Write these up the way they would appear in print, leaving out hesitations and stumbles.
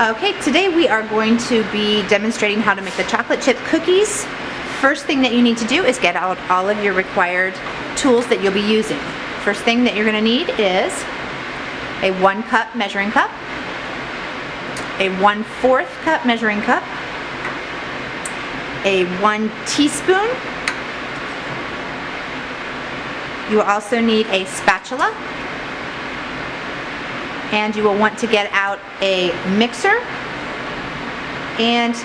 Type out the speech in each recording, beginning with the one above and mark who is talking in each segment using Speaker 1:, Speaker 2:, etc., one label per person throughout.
Speaker 1: Okay, today we are going to be demonstrating how to make the chocolate chip cookies. First thing that you need to do is get out all of your required tools that you'll be using. First thing that you're going to need is a 1 cup measuring cup, a 1/4 cup measuring cup, a 1 teaspoon. You will also need a spatula, and you will want to get out a mixer and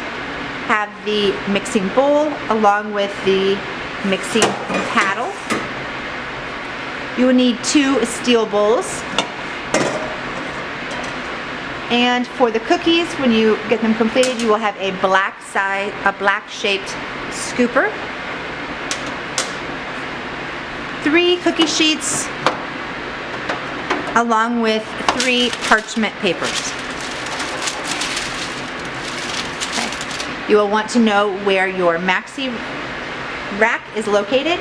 Speaker 1: have the mixing bowl along with the mixing paddle. You will need 2 steel bowls. And for the cookies, when you get them completed, you will have a black shaped scooper, 3 cookie sheets, along with 3 parchment papers. Okay. You will want to know where your maxi rack is located,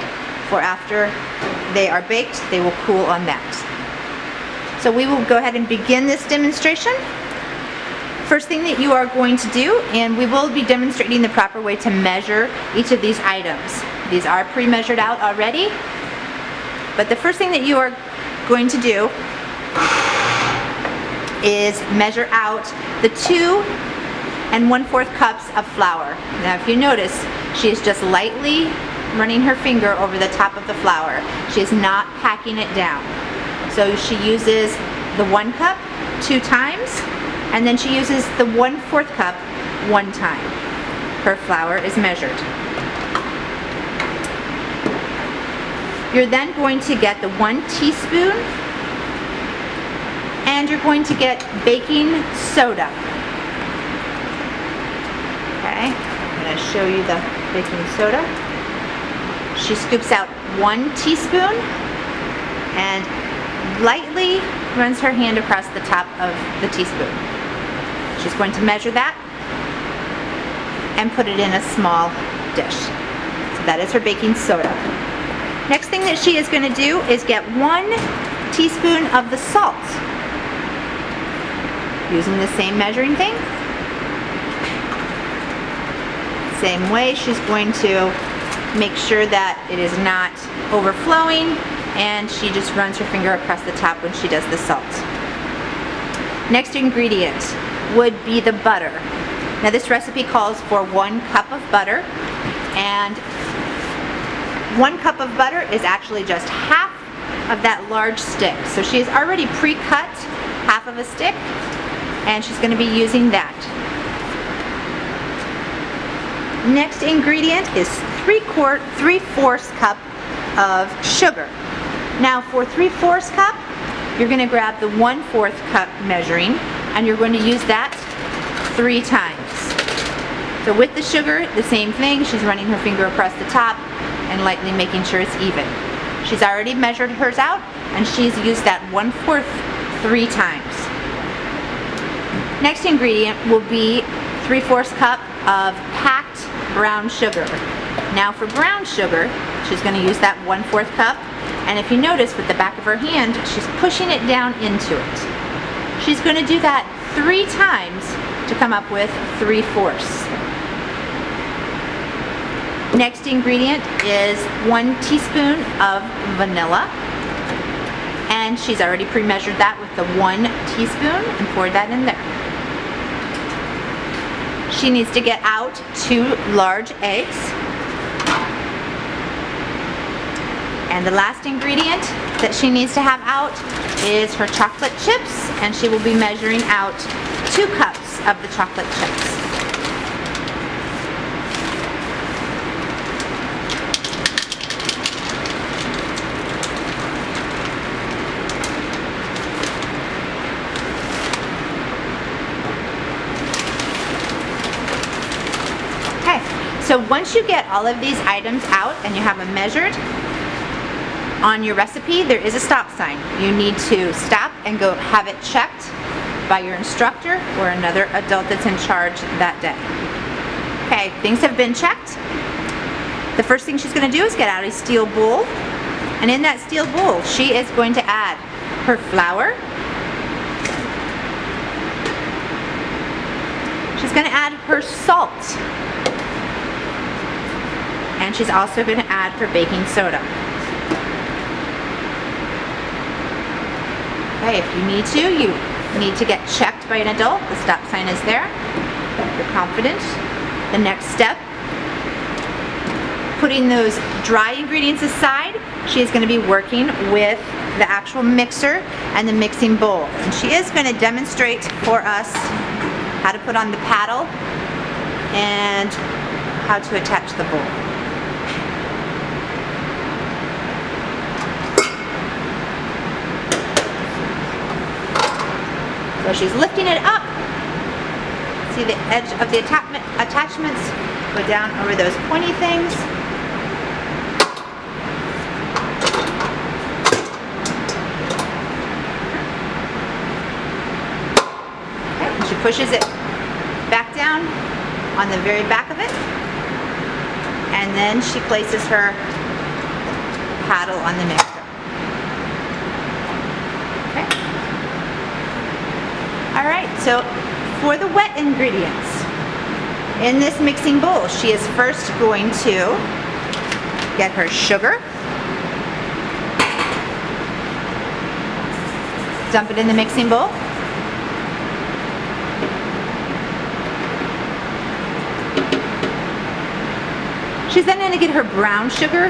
Speaker 1: for after they are baked, they will cool on that. So we will go ahead and begin this demonstration. First thing that you are going to do, and we will be demonstrating the proper way to measure each of these items. These are pre-measured out already, but the first thing that you are going to do is measure out the 2 1/4 cups of flour. Now if you notice, she is just lightly running her finger over the top of the flour. She is not packing it down. So she uses the 1 cup 2 times, and then she uses the 1/4 cup 1 time. Her flour is measured. You're then going to get the 1 teaspoon, and you're going to get baking soda. Okay, I'm going to show you the baking soda. She scoops out 1 teaspoon and lightly runs her hand across the top of the teaspoon. She's going to measure that and put it in a small dish. So that is her baking soda. Next thing that she is going to do is get 1 teaspoon of the salt. Using the same measuring thing. Same way, she's going to make sure that it is not overflowing, and she just runs her finger across the top when she does the salt. Next ingredient would be the butter. Now this recipe calls for 1 cup of butter, and 1 cup of butter is actually just half of that large stick. So she has already pre-cut half of a stick, and she's going to be using that. Next ingredient is 3/4 cup of sugar. Now for 3/4 cup, you're going to grab the 1/4 cup measuring, and you're going to use that 3 times. So with the sugar, the same thing. She's running her finger across the top and lightly making sure it's even. She's already measured hers out, and she's used that 1/4 3 times. Next ingredient will be 3/4 cup of packed brown sugar. Now for brown sugar, she's going to use that 1/4 cup, and if you notice with the back of her hand, she's pushing it down into it. She's going to do that 3 times to come up with 3/4. Next ingredient is 1 teaspoon of vanilla, and she's already pre-measured that with the 1 teaspoon and poured that in there. She needs to get out 2 large eggs. And the last ingredient that she needs to have out is her chocolate chips, and she will be measuring out 2 cups of the chocolate chips. Okay, so once you get all of these items out and you have them measured, on your recipe, there is a stop sign. You need to stop and go have it checked by your instructor or another adult that's in charge that day. Okay, things have been checked. The first thing she's going to do is get out a steel bowl, and in that steel bowl, she is going to add her flour, She's gonna add her salt. And she's also gonna add her baking soda. Okay, if you need to get checked by an adult. The stop sign is there. You're confident. The next step, putting those dry ingredients aside, she is going to be working with the actual mixer and the mixing bowl. And she is going to demonstrate for us how to put on the paddle and how to attach the bowl. So she's lifting it up. See the edge of the attachments go down over those pointy things. Okay, and she pushes it back down on the very back of it. And then she places her paddle on the mixer. All right, so for the wet ingredients in this mixing bowl, she is first going to get her sugar, dump it in the mixing bowl, she's then going to get her brown sugar,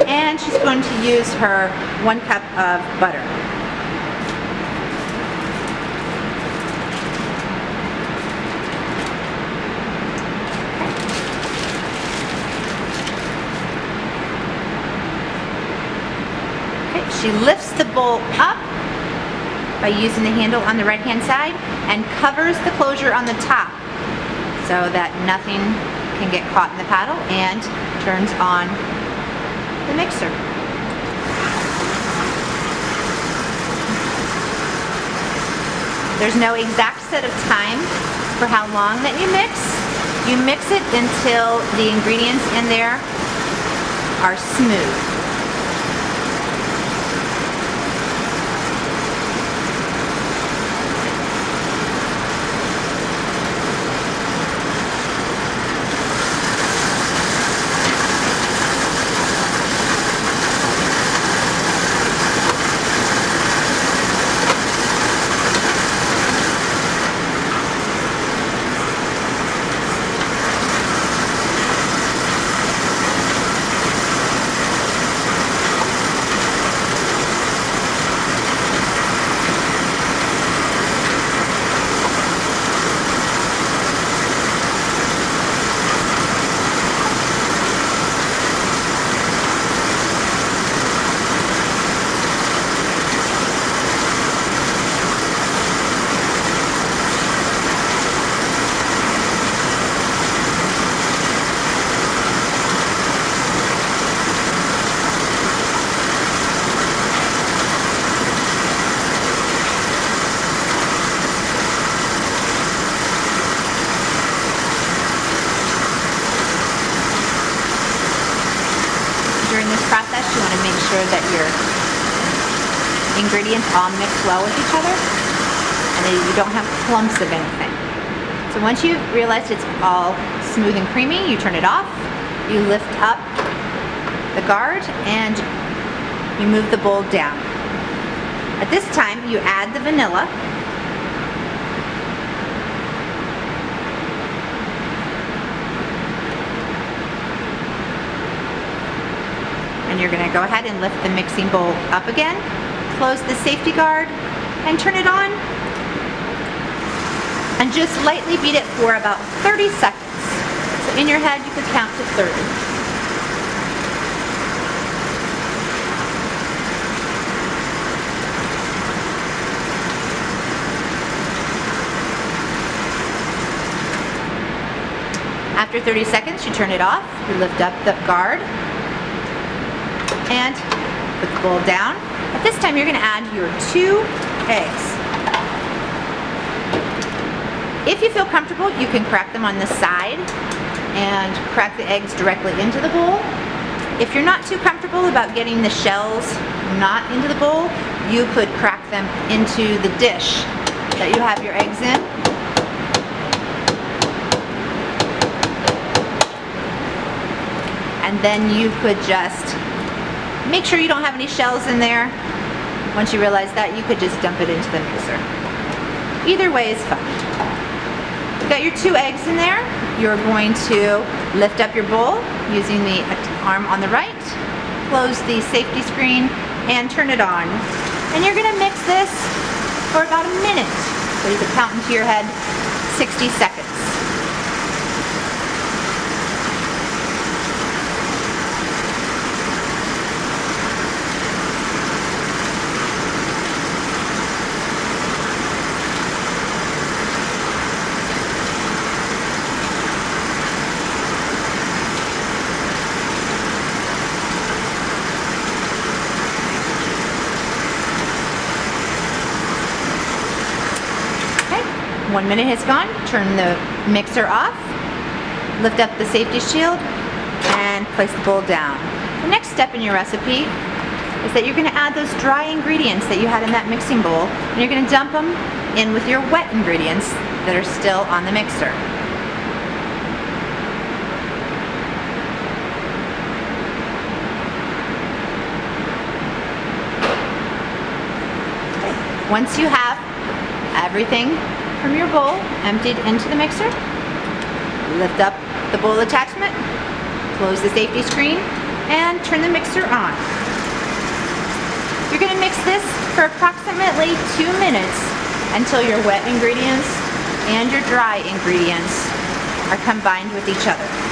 Speaker 1: and she's going to use her 1 cup of butter. Okay, she lifts the bowl up by using the handle on the right hand side and covers the closure on the top so that nothing can get caught in the paddle, and turns on the mixer. There's no exact set of time for how long that you mix. You mix it until the ingredients in there are smooth. During this process, you want to make sure that your ingredients all mix well with each other and that you don't have clumps of anything. So once you realize it's all smooth and creamy, you turn it off, you lift up the guard, and you move the bowl down. At this time, you add the vanilla. And you're going to go ahead and lift the mixing bowl up again, close the safety guard, and turn it on. And just lightly beat it for about 30 seconds. So in your head, you could count to 30. After 30 seconds, you turn it off, you lift up the guard, and put the bowl down. At this time, you're going to add your 2 eggs. If you feel comfortable, you can crack them on the side and crack the eggs directly into the bowl. If you're not too comfortable about getting the shells not into the bowl, you could crack them into the dish that you have your eggs in. And then you could just make sure you don't have any shells in there. Once you realize that, you could just dump it into the mixer. Either way is fine. You've got your 2 eggs in there. You're going to lift up your bowl using the arm on the right, close the safety screen, and turn it on. And you're gonna mix this for about a minute. So you can count into your head 60 seconds. Okay, 1 minute has gone. Turn the mixer off, lift up the safety shield, and place the bowl down. The next step in your recipe is that you're going to add those dry ingredients that you had in that mixing bowl, and you're going to dump them in with your wet ingredients that are still on the mixer. Once you have everything from your bowl emptied into the mixer, lift up the bowl attachment, close the safety screen, and turn the mixer on. You're going to mix this for approximately 2 minutes until your wet ingredients and your dry ingredients are combined with each other.